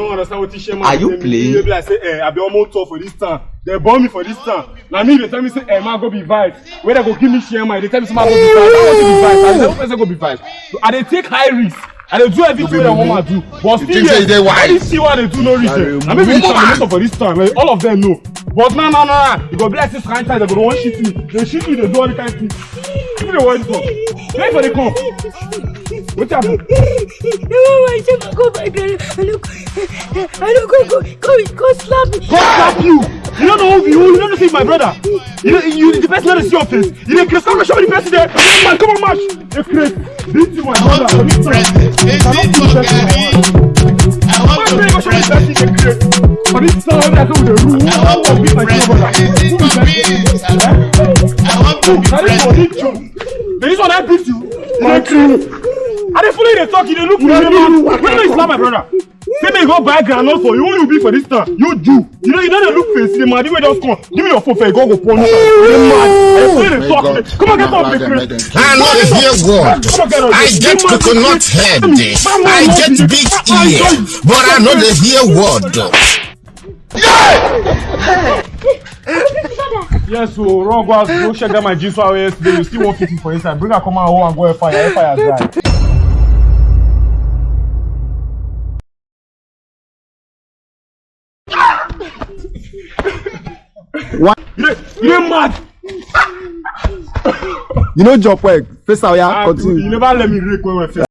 don't understand what share. Are you playing? They be like say, I be almost tough for this town. They born me for this town. Now me they tell me say, man go be vibes. When they go give me share, they tell me say, man go be vibes. I want to be vibes. I don't person go be vibes. So I they take high risk. I they do everything they want to do. But still, I didn't see what they do no reason. I mean, we terminator for this town. Like, all of them know. But no. You go bless this franchise. They go want shit me. They shit me. They do all the kind of things. Give me the word come. Wait for the come. What's happening? I don't go slap me. Go slap you. You don't know who you don't know see my brother. You the person not see your face. You didn't show me the person there. Man, come on, match. You're crazy. Beat you, my brother. I want to show me the person. You're crazy. For this time, I told the rule. I want to beat my brother. I want to beat you. This one I beat you. You're crazy. I dey follow you talk, you dey look for me. When you slap my brother, say me go buy groundnut for you. Who you be for this time? You do. You know dey look face. The man the way just come. Give me your phone for you. Go punish you. You mad? I follow you talk. Come on, get up, big man. I know the hear word. I get coconut head. I get big ear, but I know the hear word. Yes, so wrong was go check out my jeans for yesterday. You still want 50 for inside. Bring her come out home and go fire. Fire dry. What? You're mad. You know job work. Face out, yeah. Continue. You never let me rake when we face.